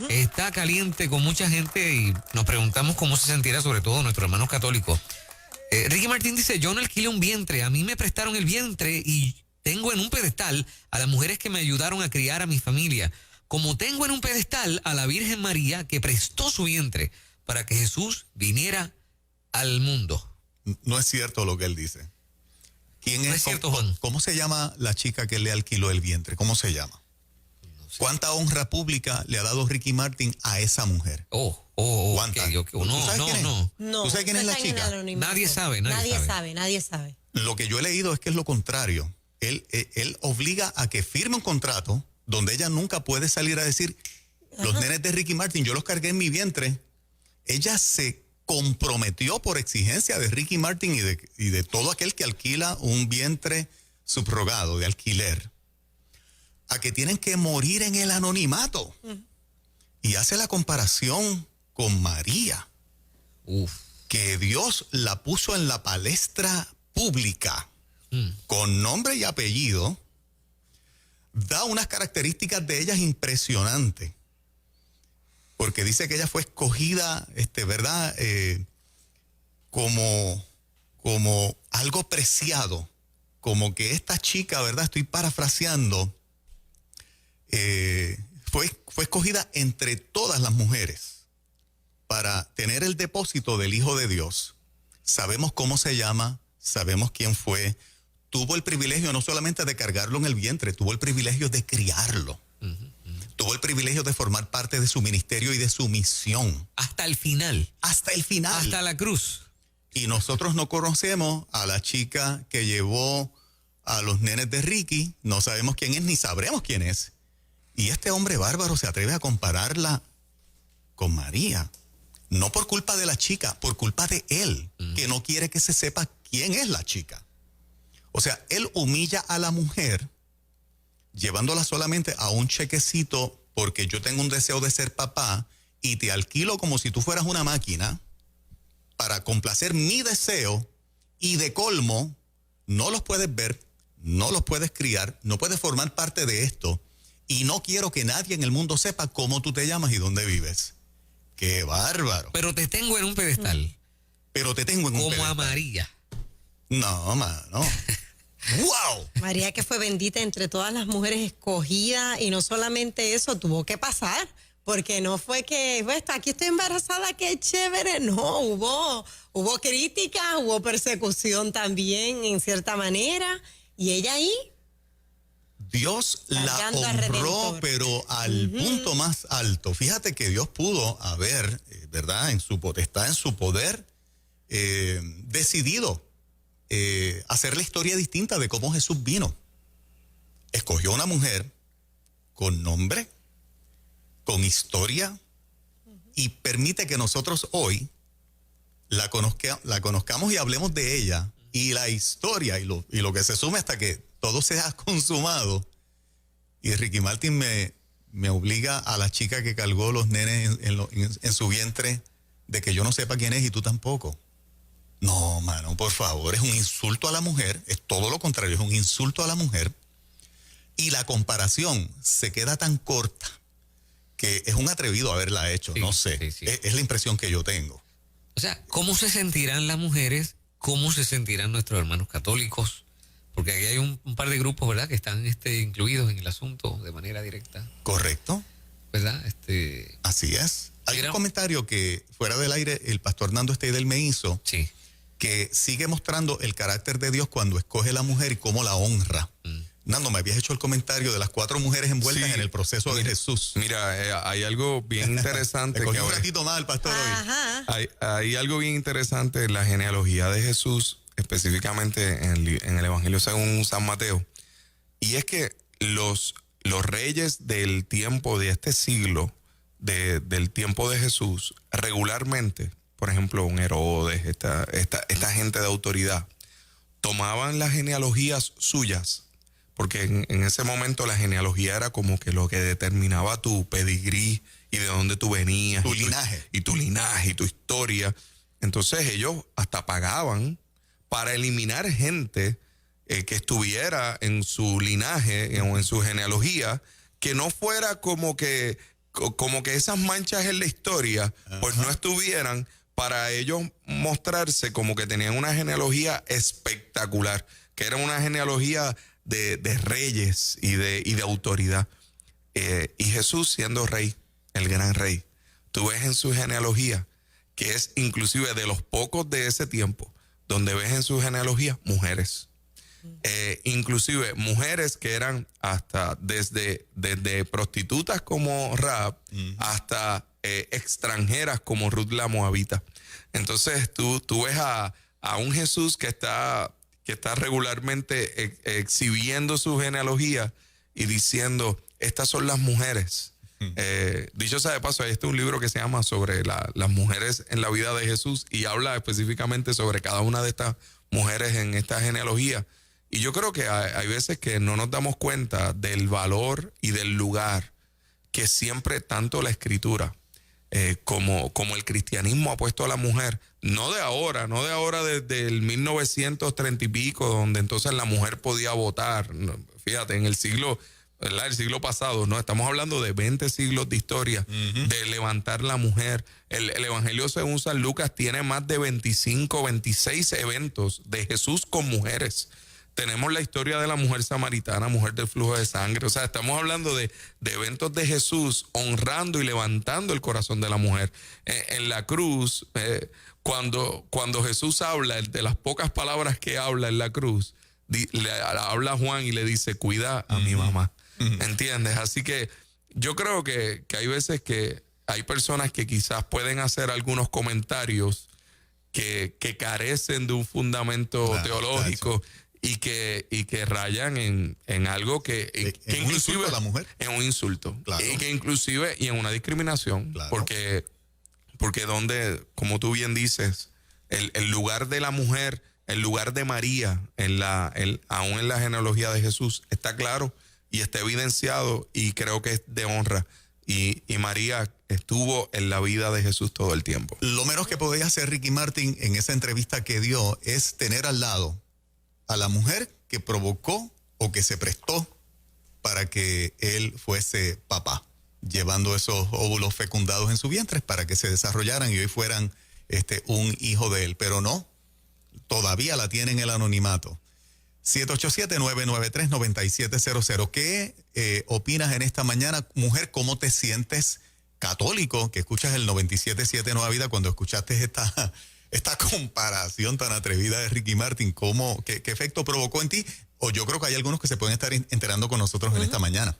está caliente con mucha gente y nos preguntamos cómo se sentirá, sobre todo nuestros hermanos católicos. Ricky Martin dice, yo no alquilé un vientre, a mí me prestaron el vientre y tengo en un pedestal a las mujeres que me ayudaron a criar a mi familia, como tengo en un pedestal a la Virgen María que prestó su vientre para que Jesús viniera al mundo. No es cierto lo que él dice. ¿Quién no es? es cierto, Juan. ¿Cómo se llama la chica que le alquiló el vientre? ¿Cómo se llama? No sé. ¿Cuánta honra pública le ha dado Ricky Martin a esa mujer? ¿Cuánta? Okay. ¿Tú sabes quién es? No, ¿Tú sabes quién es la está en el chica? anonimato. Nadie sabe. Lo que yo he leído es que es lo contrario. Él obliga a que firme un contrato donde ella nunca puede salir a decir, los nenes de Ricky Martin, yo los cargué en mi vientre. Ella se comprometió por exigencia de Ricky Martin y de todo aquel que alquila un vientre subrogado de alquiler, a que tienen que morir en el anonimato. Y hace la comparación con María, que Dios la puso en la palestra pública, con nombre y apellido, da unas características de ellas impresionantes. Porque dice que ella fue escogida, ¿verdad? Como algo preciado. Como que esta chica, ¿verdad? Estoy parafraseando. Fue escogida entre todas las mujeres para tener el depósito del Hijo de Dios. Sabemos cómo se llama, sabemos quién fue. Tuvo el privilegio no solamente de cargarlo en el vientre, tuvo el privilegio de criarlo. Tuvo el privilegio de formar parte de su ministerio y de su misión. Hasta el final. Hasta el final. Hasta la cruz. Y nosotros no conocemos a la chica que llevó a los nenes de Ricky. No sabemos quién es, ni sabremos quién es. Y este hombre bárbaro se atreve a compararla con María. No por culpa de la chica, por culpa de él, que no quiere que se sepa quién es la chica. O sea, él humilla a la mujer llevándola solamente a un chequecito porque yo tengo un deseo de ser papá y te alquilo como si tú fueras una máquina para complacer mi deseo y de colmo no los puedes ver, no los puedes criar, no puedes formar parte de esto y no quiero que nadie en el mundo sepa cómo tú te llamas y dónde vives. ¡Qué bárbaro! Pero te tengo en un pedestal. Pero te tengo en un pedestal. Como a María. No, mano. ¡Wow! María, que fue bendita entre todas las mujeres escogidas, y no solamente eso, tuvo que pasar, porque no fue que, pues, aquí estoy embarazada, qué chévere. No, hubo críticas, hubo persecución también en cierta manera, y ella ahí. Dios la honró, pero al punto más alto. Fíjate que Dios pudo haber, ¿verdad?, en su potestad, en su poder, decidido hacer la historia distinta de cómo Jesús vino. Escogió una mujer con nombre, con historia, y permite que nosotros hoy la conozcamos y hablemos de ella y la historia y lo que se sume hasta que todo sea consumado. Y Ricky Martin me obliga a la chica que cargó los nenes en su vientre de que yo no sepa quién es y tú tampoco. No, mano, por favor, es un insulto a la mujer, es todo lo contrario, es un insulto a la mujer. Y la comparación se queda tan corta que es un atrevido haberla hecho, sí, no sé, sí. Es la impresión que yo tengo. O sea, ¿cómo se sentirán las mujeres? ¿Cómo se sentirán nuestros hermanos católicos? Porque aquí hay un par de grupos, ¿verdad?, que están incluidos en el asunto de manera directa. Correcto. ¿Verdad? Así es. Hay un comentario que fuera del aire el pastor Nando Steidel me hizo, sí, que sigue mostrando el carácter de Dios cuando escoge a la mujer y cómo la honra. Nando, me habías hecho el comentario de las 4 mujeres envueltas en el proceso de Jesús. Mira, hay algo bien interesante. Cogí un ratito más el pastor hoy. Hay algo bien interesante en la genealogía de Jesús, específicamente en el Evangelio según San Mateo. Y es que los reyes del tiempo de este siglo, del tiempo de Jesús, regularmente, por ejemplo, un Herodes, esta gente de autoridad, tomaban las genealogías suyas, porque en ese momento la genealogía era como que lo que determinaba tu pedigrí y de dónde tú venías. Tu linaje. Y tu linaje y tu historia. Entonces ellos hasta pagaban para eliminar gente que estuviera en su linaje o en su genealogía, que no fuera como que como que esas manchas en la historia, pues no estuvieran para ellos mostrarse como que tenían una genealogía espectacular, que era una genealogía de reyes y de autoridad. Y Jesús siendo rey, el gran rey, tú ves en su genealogía, que es inclusive de los pocos de ese tiempo, donde ves en su genealogía mujeres. Inclusive mujeres que eran hasta desde prostitutas como Rahab hasta extranjeras como Ruth la Moabita. Entonces tú ves a un Jesús que está regularmente exhibiendo su genealogía y diciendo, estas son las mujeres. Dicho sea de paso, hay un libro que se llama sobre las mujeres en la vida de Jesús y habla específicamente sobre cada una de estas mujeres en esta genealogía. Y yo creo que hay veces que no nos damos cuenta del valor y del lugar que siempre tanto la Escritura como el cristianismo ha puesto a la mujer, no de ahora desde el 1930 y pico, donde entonces la mujer podía votar. Fíjate, en el siglo pasado, ¿no? Estamos hablando de 20 siglos de historia, de levantar la mujer. El Evangelio según San Lucas tiene más de 25, 26 eventos de Jesús con mujeres. Tenemos la historia de la mujer samaritana, mujer del flujo de sangre. O sea, estamos hablando de eventos de Jesús honrando y levantando el corazón de la mujer. En la cruz, cuando Jesús habla, de las pocas palabras que habla en la cruz, le habla a Juan y le dice, cuida a mi mamá. ¿Entiendes? Así que yo creo que hay veces que hay personas que quizás pueden hacer algunos comentarios que carecen de un fundamento teológico. Y que rayan en algo que inclusive un insulto a la mujer. En un insulto. Claro. Y que inclusive y en una discriminación. Claro. Porque donde, como tú bien dices, el lugar de la mujer, el lugar de María, aún en la genealogía de Jesús, está claro y está evidenciado y creo que es de honra. Y María estuvo en la vida de Jesús todo el tiempo. Lo menos que podía hacer Ricky Martin en esa entrevista que dio es tener al lado a la mujer que provocó o que se prestó para que él fuese papá, llevando esos óvulos fecundados en su vientre para que se desarrollaran y hoy fueran un hijo de él. Pero no, todavía la tiene en el anonimato. 787-993-9700. ¿Qué opinas en esta mañana? Mujer, ¿cómo te sientes? Católico, que escuchas el 97.7 Nueva Vida, cuando escuchaste esta comparación tan atrevida de Ricky Martin, qué efecto provocó en ti? O yo creo que hay algunos que se pueden estar enterando con nosotros en esta mañana.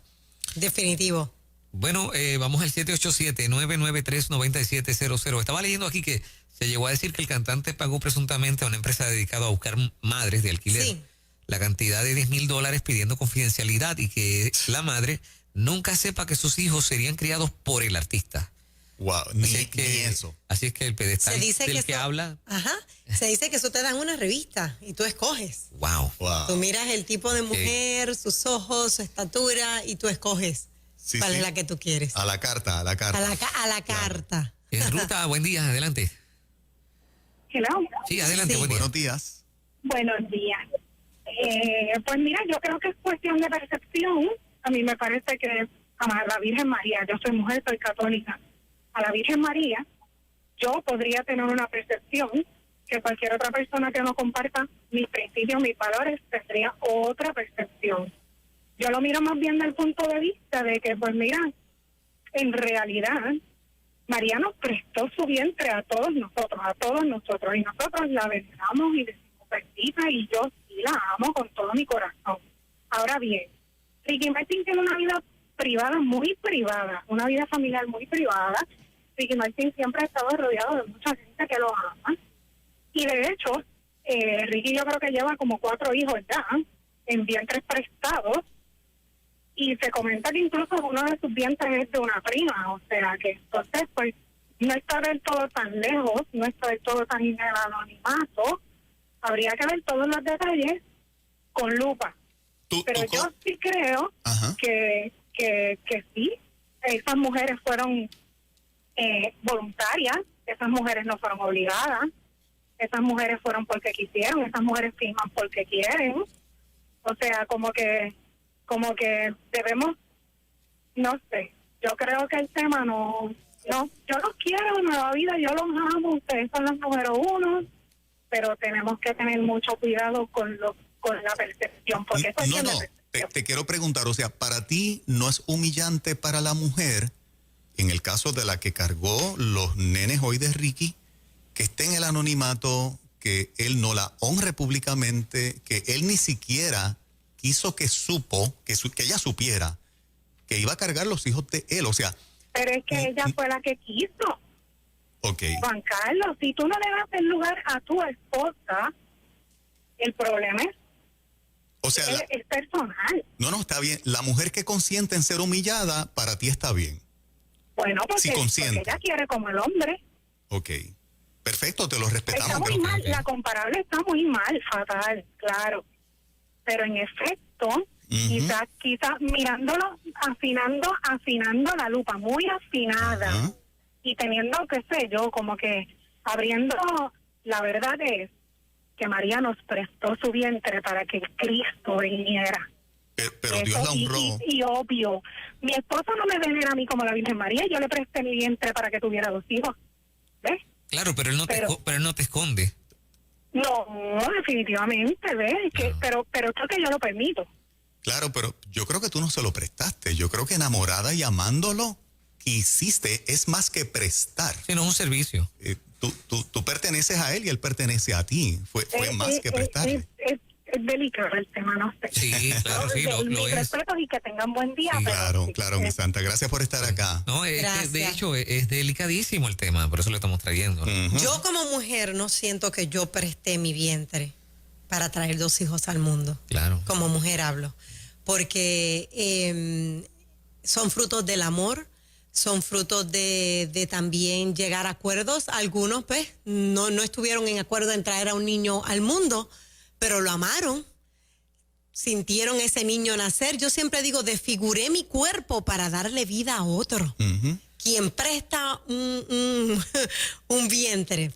Definitivo. Bueno, vamos al 787-993-9700. Estaba leyendo aquí que se llegó a decir que el cantante pagó presuntamente a una empresa dedicada a buscar madres de alquiler la cantidad de $10,000 pidiendo confidencialidad y que la madre nunca sepa que sus hijos serían criados por el artista. Wow, ni eso. Así es que el pedestal del que eso, habla. Se dice que eso te dan una revista y tú escoges. Wow. Tú miras el tipo de mujer, sus ojos, su estatura y tú escoges cuál es la que tú quieres. A la carta. A la carta. Ruta, buen día, adelante. Hello. Sí, adelante, buen día. Buenos días. Buenos días. Pues mira, yo creo que es cuestión de percepción. A mí me parece que a la Virgen María, yo soy mujer, soy católica, a la Virgen María, yo podría tener una percepción que cualquier otra persona que no comparta mis principios, mis valores, tendría otra percepción. Yo lo miro más bien del punto de vista de que, pues mira, en realidad, María nos prestó su vientre a todos nosotros, y nosotros la veneramos y decimos bendita, y yo sí la amo con todo mi corazón. Ahora bien, Ricky Martin tiene una vida privada, muy privada, una vida familiar muy privada. Ricky Martin siempre ha estado rodeado de mucha gente que lo ama. Y de hecho, Ricky yo creo que lleva como 4 hijos ya, en vientres prestados. Y se comenta que incluso uno de sus vientres es de una prima. O sea que entonces, pues, no está del todo tan lejos, no está del todo tan en el anonimato. Habría que ver todos los detalles con lupa. Pero yo sí creo que sí, esas mujeres fueron voluntarias, esas mujeres no fueron obligadas, esas mujeres fueron porque quisieron, esas mujeres firman porque quieren. O sea, como que debemos, no sé, yo creo que el tema no, yo los quiero, Nueva Vida, yo los amo, ustedes son los número uno, pero tenemos que tener mucho cuidado con la percepción, porque eso es No, bien de no, percepción. te quiero preguntar, o sea, para ti no es humillante para la mujer, en el caso de la que cargó los nenes hoy de Ricky, que esté en el anonimato, que él no la honre públicamente, que él ni siquiera quiso que ella supiera que iba a cargar los hijos de él, o sea... Pero es que ella fue la que quiso. Ok. Juan Carlos, si tú no le das el lugar a tu esposa, el problema O sea, es personal. no, está bien. La mujer que consiente en ser humillada, para ti está bien. Bueno, Si porque consiente. ella quiere como el hombre. Ok. Perfecto, te lo Está respetamos. muy pero- mal, la comparable está muy mal, fatal, claro. Pero en efecto, quizás mirándolo, afinando la lupa, muy afinada. Ajá. Y teniendo, qué sé yo, como que abriendo, la verdad es que María nos prestó su vientre para que Cristo viniera. Pero Dios la honró. Y obvio, mi esposo no me venera a mí como la Virgen María, yo le presté mi vientre para que tuviera 2 hijos. ¿Ves? Claro, pero él no te esconde. No, definitivamente, ¿ves? Pero creo que yo lo permito. Claro, pero yo creo que tú no se lo prestaste. Yo creo que enamorada y amándolo, que hiciste es más que prestar. Sino un servicio. Tú perteneces a él y él pertenece a ti. Fue más que prestarle. Es delicado el tema, no sé. Sí, claro, sí, lo Mis es. respetos y que tengan buen día. Sí. pero Claro, mi santa. Gracias por estar acá. No, es que, Gracias. de hecho, es delicadísimo el tema, por eso lo estamos trayendo. ¿no? Ujú. Yo como mujer no siento que yo presté mi vientre para traer 2 hijos al mundo. Claro. Como mujer hablo. Porque son frutos del amor, son frutos de también llegar a acuerdos. Algunos, pues, no estuvieron en acuerdo en traer a un niño al mundo, pero lo amaron. Sintieron ese niño nacer. Yo siempre digo, desfiguré mi cuerpo para darle vida a otro. Ujú. Quien presta un vientre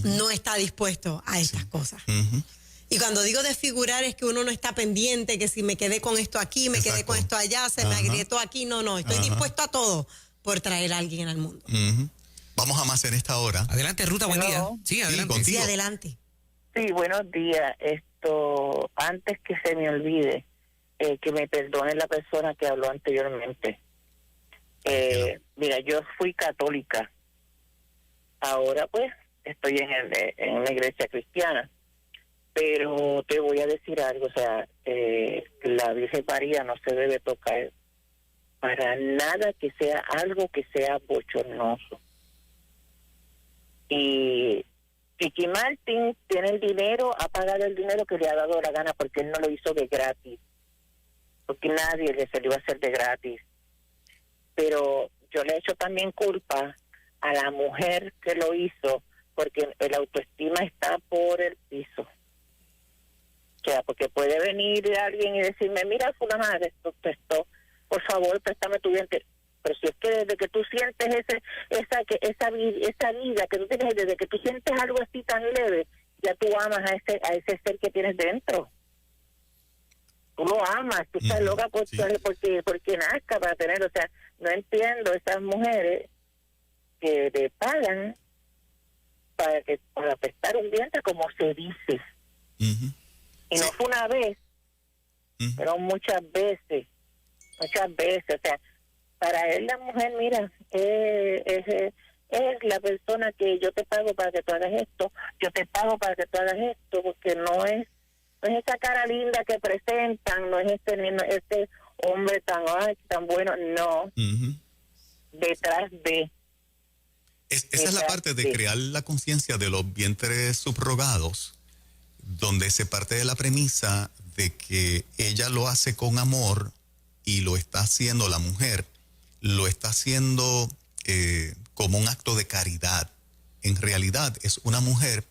no está dispuesto a estas cosas. Ujú. Y cuando digo desfigurar es que uno no está pendiente, que si me quedé con esto aquí, me quedé Exacto. con esto allá, se me Ajá. agrietó aquí. No, estoy dispuesto a todo por traer a alguien al mundo. Ujú. Vamos a más en esta hora. Adelante, Ruta, buen día. Hello. Sí, adelante. contigo. Sí, Digo. adelante. Sí, buenos días. Antes que se me olvide, que me perdone la persona que habló anteriormente. Mira, yo fui católica. Ahora, pues, estoy en una iglesia cristiana. Pero te voy a decir algo, o sea, la Virgen María no se debe tocar para nada que sea algo que sea bochornoso. Y Ricky Martin tiene el dinero, ha pagado el dinero que le ha dado la gana porque él no lo hizo de gratis. Porque nadie se lo iba a hacer de gratis. Pero yo le he hecho también culpa a la mujer que lo hizo porque el autoestima está por el piso. O sea, porque puede venir alguien y decirme, mira, fulana, esto, por favor, préstame tu vientre. Pero si es que desde que tú sientes esa vida que tú tienes, desde que tú sientes algo así tan leve, ya tú amas a ese ser que tienes dentro. Tú lo amas, tú estás loca sí. porque nazca para tener, o sea, no entiendo esas mujeres que le pagan para prestar un vientre como se dice. Ujú. Y no fue una vez, Ujú. pero muchas veces, o sea, para él la mujer, mira, es la persona que yo te pago para que tú hagas esto, yo te pago para que tú hagas esto, porque no es esa cara linda que presentan, no es este hombre tan bueno, no, Ujú. detrás de... Esa es la parte de crear la conciencia de los vientres subrogados, donde se parte de la premisa de que ella lo hace con amor y lo está haciendo, la mujer, lo está haciendo como un acto de caridad. En realidad es una mujer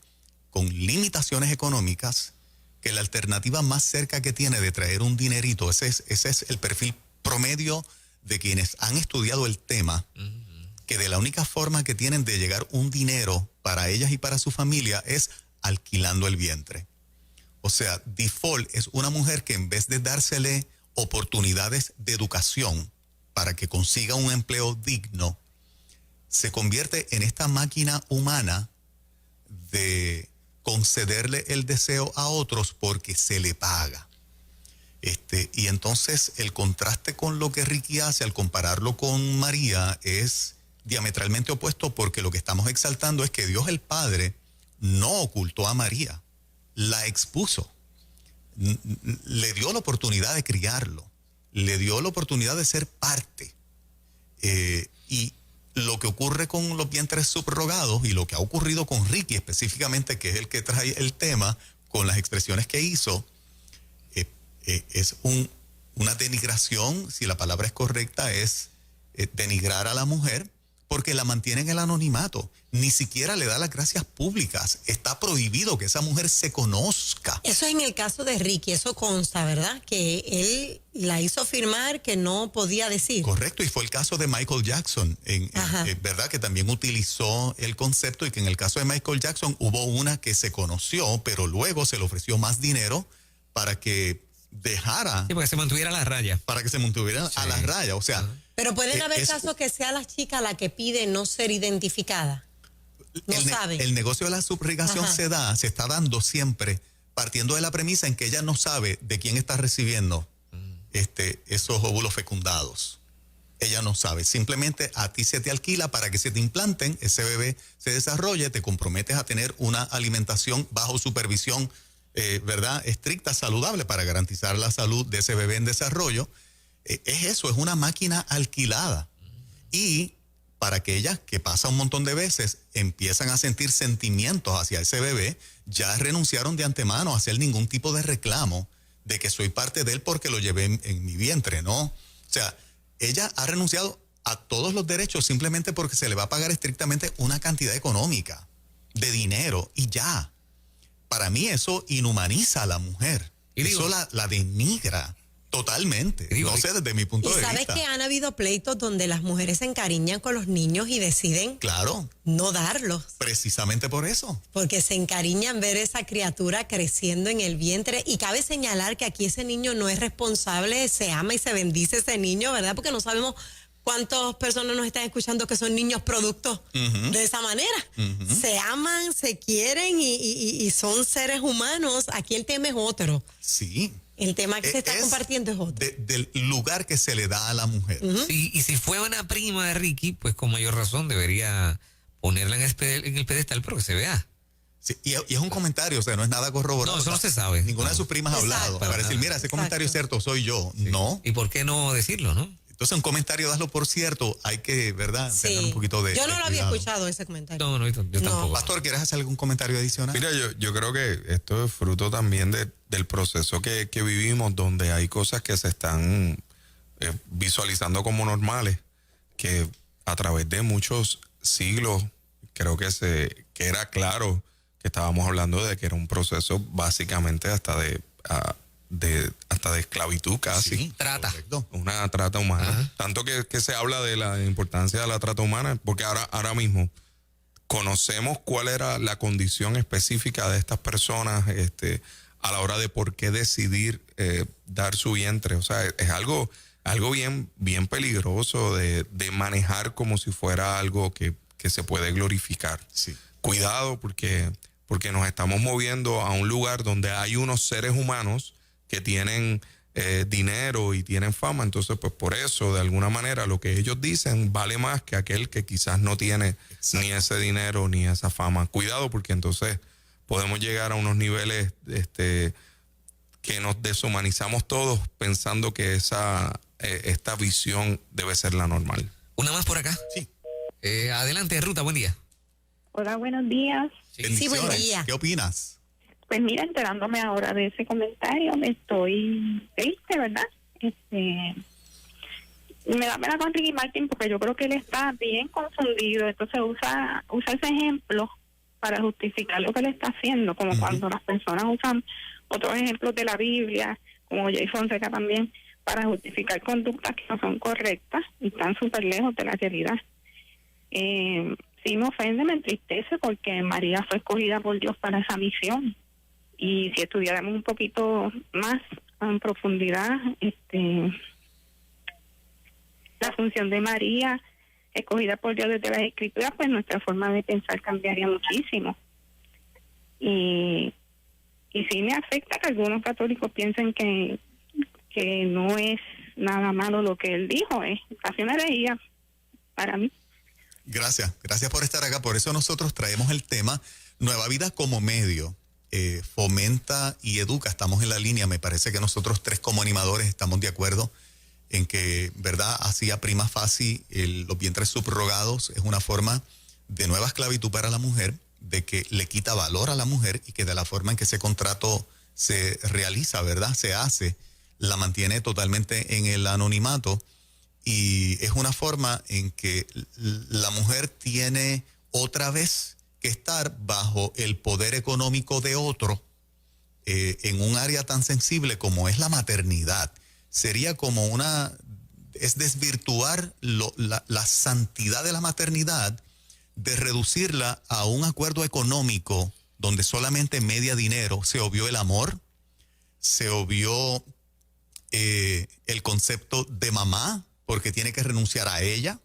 con limitaciones económicas que la alternativa más cerca que tiene de traer un dinerito, ese es el perfil promedio de quienes han estudiado el tema, que de la única forma que tienen de llegar un dinero para ellas y para su familia es alquilando el vientre. O sea, default es una mujer que en vez de dársele oportunidades de educación para que consiga un empleo digno, se convierte en esta máquina humana de concederle el deseo a otros porque se le paga. Y entonces el contraste con lo que Ricky hace al compararlo con María es diametralmente opuesto, porque lo que estamos exaltando es que Dios el Padre no ocultó a María, la expuso, le dio la oportunidad de criarlo, le dio la oportunidad de ser parte. Y lo que ocurre con los vientres subrogados y lo que ha ocurrido con Ricky específicamente, que es el que trae el tema, con las expresiones que hizo, es una denigración, si la palabra es correcta, es denigrar a la mujer, porque la mantiene en el anonimato. Ni siquiera le da las gracias públicas. Está prohibido que esa mujer se conozca. Eso es en el caso de Ricky, eso consta, ¿verdad? Que él la hizo firmar que no podía decir. Correcto, y fue el caso de Michael Jackson, ¿verdad? Que también utilizó el concepto, y que en el caso de Michael Jackson hubo una que se conoció, pero luego se le ofreció más dinero para que dejara... Sí, para que se mantuviera a la raya. Para que se mantuviera a la raya, o sea... Pero pueden haber casos que sea la chica la que pide no ser identificada. No saben. El negocio de la subrogación se está dando siempre partiendo de la premisa en que ella no sabe de quién está recibiendo esos óvulos fecundados. Ella no sabe. Simplemente a ti se te alquila para que se te implanten, ese bebé se desarrolle, te comprometes a tener una alimentación bajo supervisión, ¿verdad?, estricta, saludable, para garantizar la salud de ese bebé en desarrollo. Es eso, es una máquina alquilada. Y para aquellas que pasa un montón de veces empiezan a sentir sentimientos hacia ese bebé, ya renunciaron de antemano a hacer ningún tipo de reclamo de que soy parte de él porque lo llevé en mi vientre, ¿no? O sea, ella ha renunciado a todos los derechos simplemente porque se le va a pagar estrictamente una cantidad económica de dinero y ya. Para mí eso inhumaniza a la mujer. Eso la denigra. Totalmente. No sé, desde mi punto de vista. Y sabes que han habido pleitos donde las mujeres se encariñan con los niños y deciden no darlos. Precisamente por eso. Porque se encariñan ver esa criatura creciendo en el vientre. Y cabe señalar que aquí ese niño no es responsable, se ama y se bendice ese niño, ¿verdad? Porque no sabemos cuántas personas nos están escuchando que son niños productos de esa manera. Se aman, se quieren y son seres humanos. Aquí el tema es otro. Sí. El tema que se está compartiendo es otro. Del lugar que se le da a la mujer. Y si fue una prima de Ricky, pues con mayor razón debería ponerla en el pedestal, pero que se vea. Sí, y es un comentario, o sea, no es nada corroborado. No, eso no se sabe. Ninguna de sus primas ha hablado para decir, mira, ese comentario es cierto, soy yo. Sí. No. ¿Y por qué no decirlo, no? Entonces, un comentario, daslo por cierto, hay que, ¿verdad?, tener un poquito de... Yo no lo había escuchado, ese comentario. No, yo tampoco. Pastor, ¿quieres hacer algún comentario adicional? Mira, yo creo que esto es fruto también del proceso que vivimos, donde hay cosas que se están visualizando como normales, que a través de muchos siglos, creo que era claro que estábamos hablando de que era un proceso básicamente hasta de esclavitud casi. Sí, trata. Correcto. Una trata humana. Ajá. Tanto que se habla de la importancia de la trata humana, porque ahora mismo conocemos cuál era la condición específica de estas personas a la hora de por qué decidir dar su vientre. O sea, es algo bien peligroso de manejar como si fuera algo que se puede glorificar. Sí. Cuidado porque nos estamos moviendo a un lugar donde hay unos seres humanos que tienen dinero y tienen fama. Entonces, pues por eso, de alguna manera, lo que ellos dicen vale más que aquel que quizás no tiene ni ese dinero ni esa fama. Cuidado, porque entonces podemos llegar a unos niveles que nos deshumanizamos todos pensando que esta visión debe ser la normal. Una más por acá. Sí. Adelante, Ruta, buen día. Hola, buenos días. Sí, buen día. ¿Qué opinas? Pues mira, enterándome ahora de ese comentario, me estoy triste, ¿verdad? Me da pena con Ricky Martin porque yo creo que él está bien confundido, entonces usa ese ejemplo para justificar lo que él está haciendo, como cuando las personas usan otros ejemplos de la Biblia, como Jay Fonseca también, para justificar conductas que no son correctas y están súper lejos de la realidad. Sí me ofende, me entristece porque María fue escogida por Dios para esa misión. Y si estudiáramos un poquito más en profundidad, la función de María, escogida por Dios desde las Escrituras, pues nuestra forma de pensar cambiaría muchísimo. Y sí me afecta que algunos católicos piensen que no es nada malo lo que él dijo, es casi una herejía para mí. Gracias por estar acá. Por eso nosotros traemos el tema Nueva Vida como medio. Fomenta y educa. Estamos en la línea. Me parece que nosotros tres como animadores estamos de acuerdo en que, ¿verdad? Hacía prima facie los vientres subrogados es una forma de nueva esclavitud para la mujer, de que le quita valor a la mujer y que de la forma en que ese contrato se realiza, ¿verdad? Se hace, la mantiene totalmente en el anonimato, y es una forma en que la mujer tiene otra vez que estar bajo el poder económico de otro en un área tan sensible como es la maternidad. Sería como es desvirtuar la santidad de la maternidad, de reducirla a un acuerdo económico donde solamente media dinero. Se obvió el amor, se obvió el concepto de mamá, porque tiene que renunciar a ella.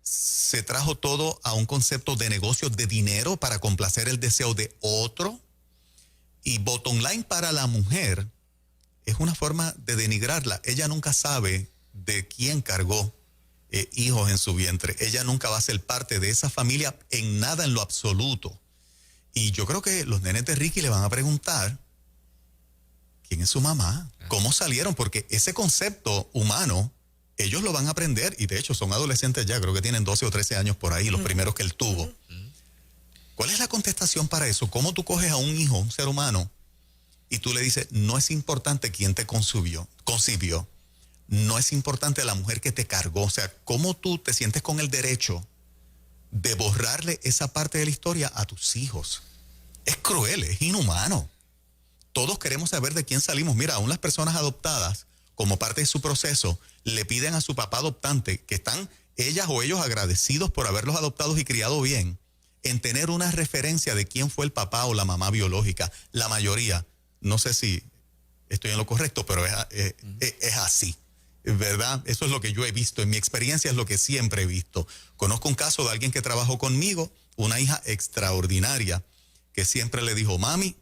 Se trajo todo a un concepto de negocio de dinero para complacer el deseo de otro. Y bottom line para la mujer es una forma de denigrarla. Ella nunca sabe de quién cargó hijos en su vientre. Ella nunca va a ser parte de esa familia en nada, en lo absoluto. Y yo creo que los nenes de Ricky le van a preguntar quién es su mamá, cómo salieron, porque ese concepto humano ellos lo van a aprender, y de hecho son adolescentes ya, creo que tienen 12 o 13 años por ahí, los primeros que él tuvo. ¿Cuál es la contestación para eso? ¿Cómo tú coges a un hijo, un ser humano, y tú le dices, no es importante quién te concibió, no es importante la mujer que te cargó? O sea, ¿cómo tú te sientes con el derecho de borrarle esa parte de la historia a tus hijos? Es cruel, es inhumano. Todos queremos saber de quién salimos. Mira, aún las personas adoptadas, como parte de su proceso, le piden a su papá adoptante, que están ellas o ellos agradecidos por haberlos adoptado y criado bien, en tener una referencia de quién fue el papá o la mamá biológica. La mayoría, no sé si estoy en lo correcto, pero es así, ¿verdad? Eso es lo que yo he visto. En mi experiencia es lo que siempre he visto. Conozco un caso de alguien que trabajó conmigo, una hija extraordinaria, que siempre le dijo, mami,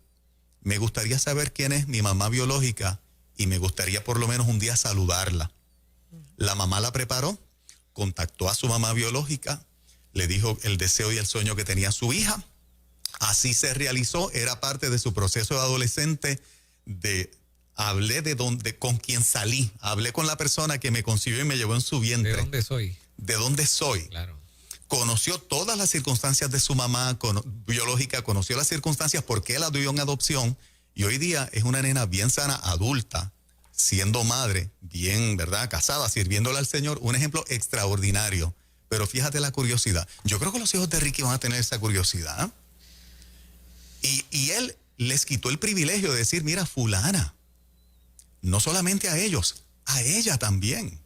me gustaría saber quién es mi mamá biológica y me gustaría por lo menos un día saludarla. La mamá la preparó, contactó a su mamá biológica, le dijo el deseo y el sueño que tenía su hija. Así se realizó, era parte de su proceso de adolescente. Hablé con quien salí, hablé con la persona que me concibió y me llevó en su vientre. ¿De dónde soy? ¿De dónde soy? Claro. Conoció todas las circunstancias de su mamá biológica, conoció las circunstancias por qué la dio en adopción, y hoy día es una nena bien sana, adulta, siendo madre, bien, ¿verdad?, casada, sirviéndole al Señor, un ejemplo extraordinario. Pero fíjate la curiosidad. Yo creo que los hijos de Ricky van a tener esa curiosidad. Y él les quitó el privilegio de decir, mira, fulana, no solamente a ellos, a ella también.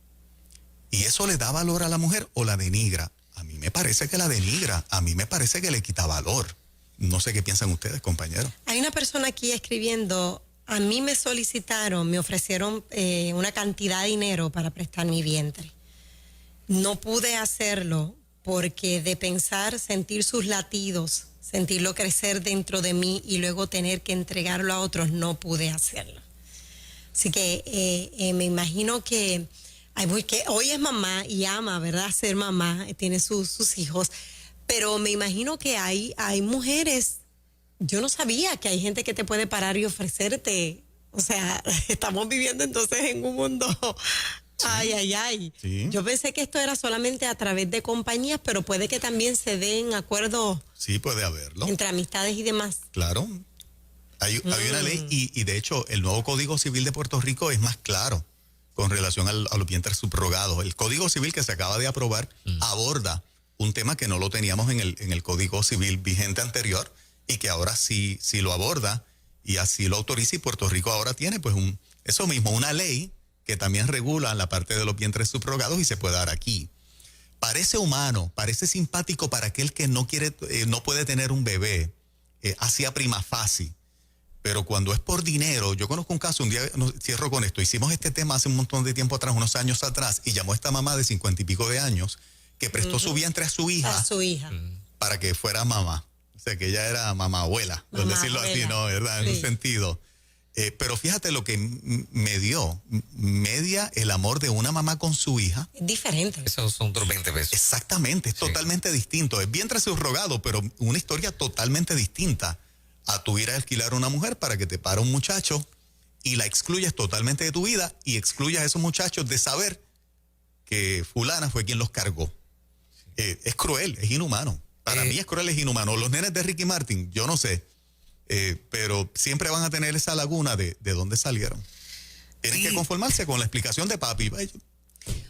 Y eso le da valor a la mujer o la denigra. A mí me parece que la denigra, a mí me parece que le quita valor. No sé qué piensan ustedes, compañeros. Hay una persona aquí escribiendo, a mí me solicitaron, me ofrecieron una cantidad de dinero para prestar mi vientre. No pude hacerlo porque de pensar, sentir sus latidos, sentirlo crecer dentro de mí y luego tener que entregarlo a otros, no pude hacerlo. Así que me imagino que hoy es mamá y ama, ¿verdad?, ser mamá, tiene sus hijos, pero me imagino que hay mujeres, yo no sabía que hay gente que te puede parar y ofrecerte, o sea, estamos viviendo entonces en un mundo, sí. Ay. Sí. Yo pensé que esto era solamente a través de compañías, pero puede que también se den acuerdos. Sí, puede haberlo. Entre amistades y demás. Claro. Hay una ley y de hecho el nuevo Código Civil de Puerto Rico es más claro con relación a los vientres subrogados. El Código Civil que se acaba de aprobar aborda un tema que no lo teníamos en el Código Civil vigente anterior y que ahora sí lo aborda y así lo autoriza, y Puerto Rico ahora tiene pues eso mismo, una ley que también regula la parte de los vientres subrogados y se puede dar aquí. Parece humano, parece simpático para aquel que no puede tener un bebé, hacia prima facie. Pero cuando es por dinero, yo conozco un caso, un día cierro con esto, hicimos este tema hace un montón de tiempo atrás, unos años atrás, y llamó a esta mamá de 50 y pico de años que prestó su vientre a su hija. A su hija. Para que fuera mamá. O sea, que ella era mamá abuela, por Mamá decirlo así, abuela. ¿no? ¿Verdad? En Sí. un sentido. Pero fíjate lo que me dio, media el amor de una mamá con su hija. Es diferente. Esos son otros 20 pesos. Exactamente, es totalmente distinto. Es vientre subrogado, pero una historia totalmente distinta a tu ir a alquilar a una mujer para que te para un muchacho y la excluyas totalmente de tu vida y excluyas a esos muchachos de saber que fulana fue quien los cargó. Es cruel, es inhumano. Para mí es cruel, es inhumano. Los nenes de Ricky Martin, yo no sé, pero siempre van a tener esa laguna de dónde salieron. Tienen que conformarse con la explicación de papi.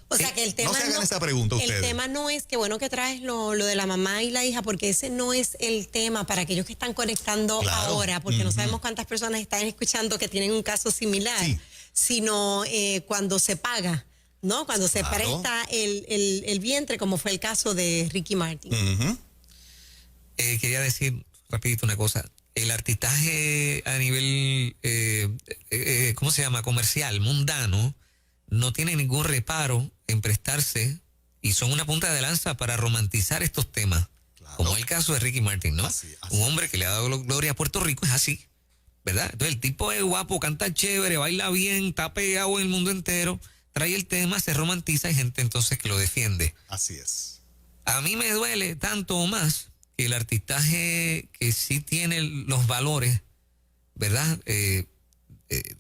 O sea que el tema no se hagan esa pregunta el ustedes. tema no es que bueno que traes lo de la mamá y la hija, porque ese no es el tema para aquellos que están conectando Claro. ahora, porque no sabemos cuántas personas están escuchando que tienen un caso similar, Sí. sino cuando se paga, ¿no? Cuando se Claro. presta el vientre, como fue el caso de Ricky Martin. Ujú. Quería decir rapidito una cosa. El artistaje a nivel, ¿cómo se llama? Comercial, mundano, no tiene ningún reparo en prestarse y son una punta de lanza para romantizar estos temas. Claro. Como el caso de Ricky Martin, ¿no? Así. Un hombre que le ha dado gloria a Puerto Rico es así, ¿verdad? Entonces el tipo es guapo, canta chévere, baila bien, está pegado en el mundo entero, trae el tema, se romantiza, hay gente entonces que lo defiende. Así es. A mí me duele tanto o más que el artistaje que sí tiene los valores, ¿verdad?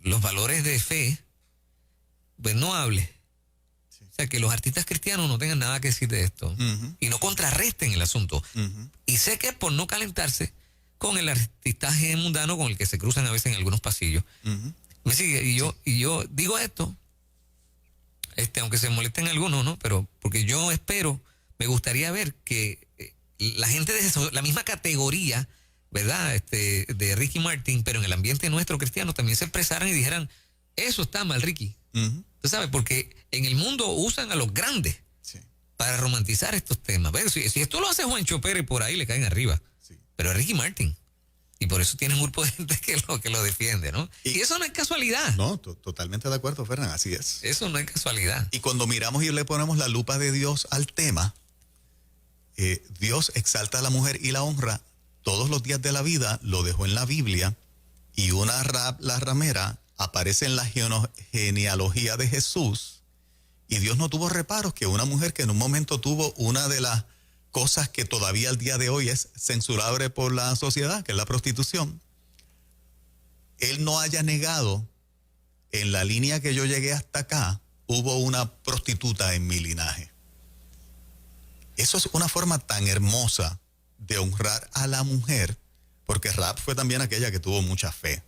Los valores de fe, pues no hable. O sea, que los artistas cristianos no tengan nada que decir de esto Ujú. y no contrarresten el asunto. Ujú. Y sé que es por no calentarse con el artistaje mundano con el que se cruzan a veces en algunos pasillos. Ujú. ¿Me sigue? Y yo digo esto, aunque se molesten algunos, ¿no? Pero porque yo espero, me gustaría ver que la gente de la misma categoría, ¿verdad? De Ricky Martin, pero en el ambiente nuestro cristiano también se expresaran y dijeran, eso está mal, Ricky. Ujú. Tú sabes, porque en el mundo usan a los grandes Sí. para romantizar estos temas. ¿Ves? Si esto lo hace Juancho Pérez, por ahí le caen arriba. Sí. Pero es Ricky Martin. Y por eso tiene un grupo de gente que lo defiende, ¿no? Y eso no es casualidad. No, totalmente de acuerdo, Fernán, así es. Eso no es casualidad. Y cuando miramos y le ponemos la lupa de Dios al tema, Dios exalta a la mujer y la honra todos los días de la vida, lo dejó en la Biblia, y la ramera aparece en la genealogía de Jesús, y Dios no tuvo reparos que una mujer que en un momento tuvo una de las cosas que todavía al día de hoy es censurable por la sociedad, que es la prostitución, Él no haya negado, en la línea que yo llegué hasta acá, hubo una prostituta en mi linaje. Eso es una forma tan hermosa de honrar a la mujer, porque Rahab fue también aquella que tuvo mucha fe,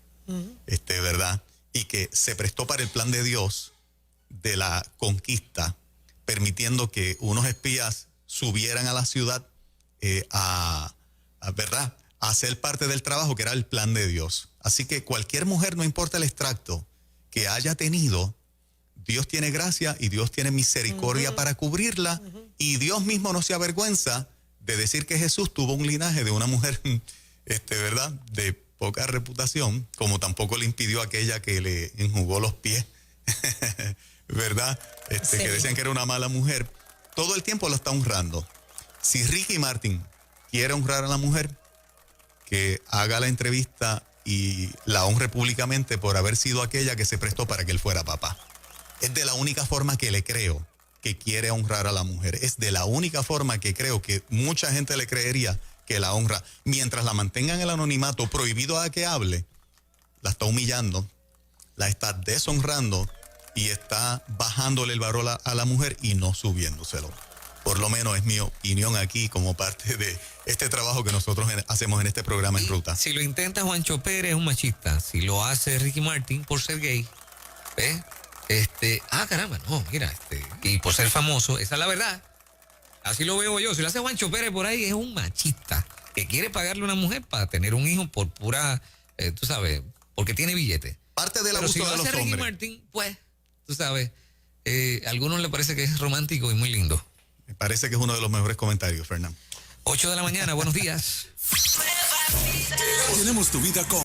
¿verdad? Y que se prestó para el plan de Dios de la conquista, permitiendo que unos espías subieran a la ciudad ¿verdad? A hacer parte del trabajo que era el plan de Dios. Así que cualquier mujer, no importa el extracto que haya tenido, Dios tiene gracia y Dios tiene misericordia para cubrirla, y Dios mismo no se avergüenza de decir que Jesús tuvo un linaje de una mujer, ¿verdad? De poca reputación, como tampoco le impidió aquella que le enjugó los pies, ¿verdad? Sí. Que decían que era una mala mujer. Todo el tiempo la está honrando. Si Ricky Martin quiere honrar a la mujer, que haga la entrevista y la honre públicamente por haber sido aquella que se prestó para que él fuera papá. Es de la única forma que le creo que quiere honrar a la mujer. Es de la única forma que creo que mucha gente le creería que la honra. Mientras la mantenga en el anonimato, prohibido a que hable, la está humillando, la está deshonrando y está bajándole el valor a la mujer y no subiéndoselo. Por lo menos es mi opinión aquí como parte de este trabajo que nosotros hacemos en este programa En Ruta. Si lo intenta Juancho Pérez, es un machista. Si lo hace Ricky Martin por ser gay, ¿ves? Caramba, no, mira, y por ser famoso, esa es la verdad. Así lo veo yo. Si lo hace Juancho Pérez por ahí, es un machista que quiere pagarle a una mujer para tener un hijo por pura, tú sabes, porque tiene billete. Parte del Pero abuso si lo de los hace Ricky hombres. Martin, pues, tú sabes, a algunos le parece que es romántico y muy lindo. Me parece que es uno de los mejores comentarios, Fernán. 8 de la mañana, buenos días. Tenemos tu vida con